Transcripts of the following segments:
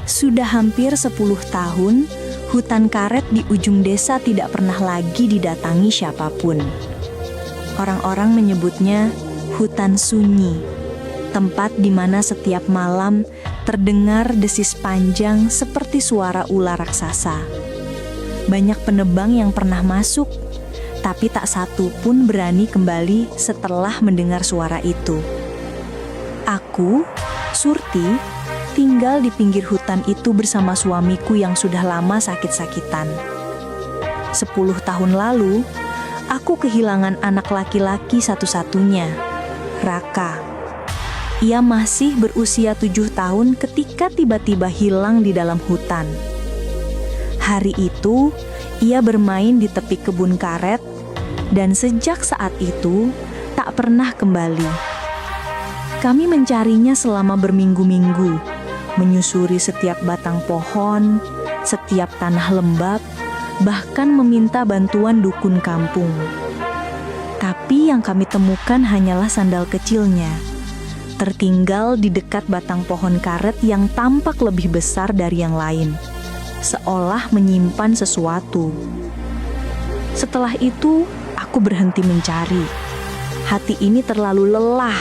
Sudah hampir 10 tahun, hutan karet di ujung desa tidak pernah lagi didatangi siapapun. Orang-orang menyebutnya hutan sunyi, tempat di mana setiap malam terdengar desis panjang seperti suara ular raksasa. Banyak penebang yang pernah masuk, tapi tak satu pun berani kembali setelah mendengar suara itu. Aku, Surti, tinggal di pinggir hutan itu bersama suamiku yang sudah lama sakit-sakitan. 10 tahun lalu, aku kehilangan anak laki-laki satu-satunya, Raka. Ia masih berusia 7 tahun ketika tiba-tiba hilang di dalam hutan. Hari itu, ia bermain di tepi kebun karet, dan sejak saat itu tak pernah kembali. Kami mencarinya selama berminggu-minggu, menyusuri setiap batang pohon, setiap tanah lembab, bahkan meminta bantuan dukun kampung. Tapi yang kami temukan hanyalah sandal kecilnya, tertinggal di dekat batang pohon karet yang tampak lebih besar dari yang lain, seolah menyimpan sesuatu. Setelah itu, aku berhenti mencari. Hati ini terlalu lelah,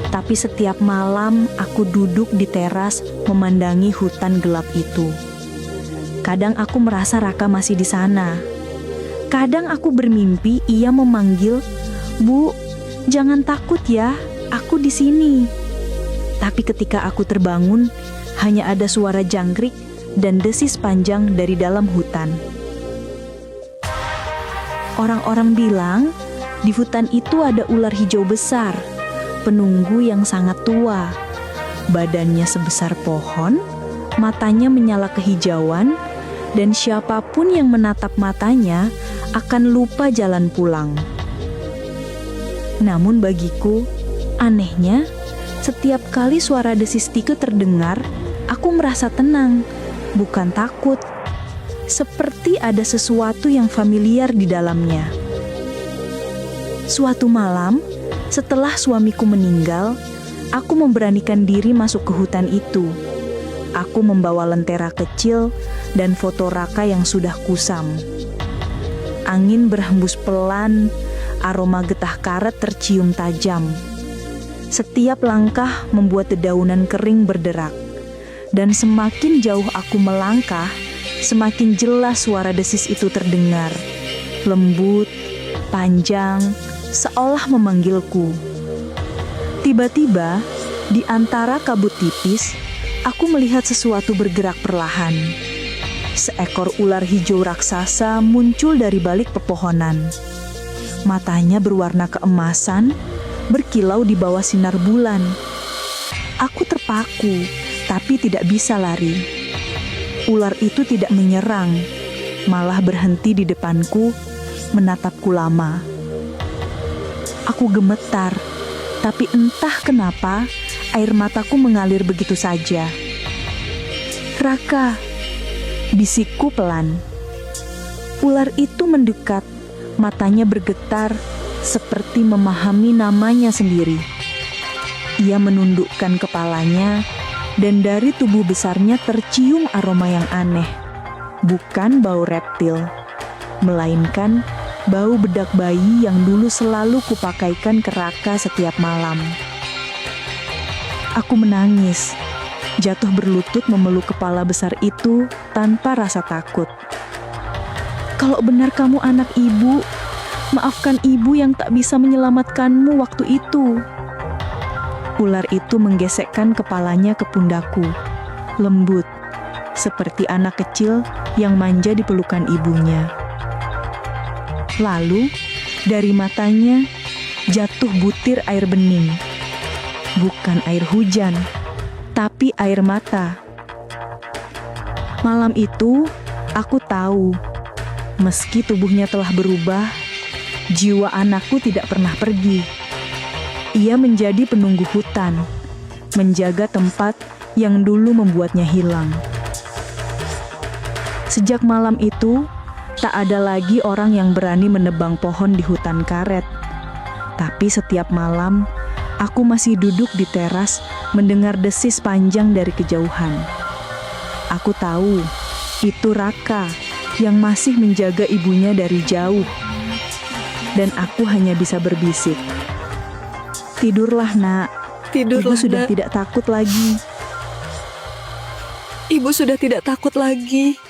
tapi setiap malam aku duduk di teras memandangi hutan gelap itu. Kadang aku merasa Raka masih di sana. Kadang aku bermimpi ia memanggil, "Bu, jangan takut ya, aku di sini." Tapi ketika aku terbangun, hanya ada suara jangkrik dan desis panjang dari dalam hutan. Orang-orang bilang, di hutan itu ada ular hijau besar, penunggu yang sangat tua. Badannya sebesar pohon, matanya menyala kehijauan, dan siapapun yang menatap matanya akan lupa jalan pulang. Namun bagiku, anehnya, setiap kali suara desis itu terdengar, aku merasa tenang, bukan takut. Seperti ada sesuatu yang familiar di dalamnya. Suatu malam, setelah suamiku meninggal, aku memberanikan diri masuk ke hutan itu. Aku membawa lentera kecil dan foto Raka yang sudah kusam. Angin berhembus pelan, aroma getah karet tercium tajam. Setiap langkah membuat dedaunan kering berderak. Dan semakin jauh aku melangkah, semakin jelas suara desis itu terdengar. Lembut, panjang, seolah memanggilku. Tiba-tiba, di antara kabut tipis, aku melihat sesuatu bergerak perlahan. Seekor ular hijau raksasa muncul dari balik pepohonan. Matanya berwarna keemasan, berkilau di bawah sinar bulan. Aku terpaku, tapi tidak bisa lari. Ular itu tidak menyerang, malah berhenti di depanku, menatapku lama. Aku gemetar, tapi entah kenapa air mataku mengalir begitu saja. "Raka," bisikku pelan. Ular itu mendekat, matanya bergetar seperti memahami namanya sendiri. Ia menundukkan kepalanya, dan dari tubuh besarnya tercium aroma yang aneh. Bukan bau reptil, melainkan bau bedak bayi yang dulu selalu kupakaikan ke Raka setiap malam. Aku menangis, jatuh berlutut memeluk kepala besar itu tanpa rasa takut. "Kalau benar kamu anak ibu, maafkan ibu yang tak bisa menyelamatkanmu waktu itu." Ular itu menggesekkan kepalanya ke pundakku, lembut, seperti anak kecil yang manja di pelukan ibunya. Lalu, dari matanya jatuh butir air bening. Bukan air hujan, tapi air mata. Malam itu, aku tahu, meski tubuhnya telah berubah, jiwa anakku tidak pernah pergi. Ia menjadi penunggu hutan, menjaga tempat yang dulu membuatnya hilang. Sejak malam itu, tak ada lagi orang yang berani menebang pohon di hutan karet. Tapi setiap malam, aku masih duduk di teras mendengar desis panjang dari kejauhan. Aku tahu, itu Raka yang masih menjaga ibunya dari jauh. Dan aku hanya bisa berbisik. Tidurlah, Nak. Tidurlah, Ibu sudah Nak. tidak takut lagi. Ibu sudah tidak takut lagi.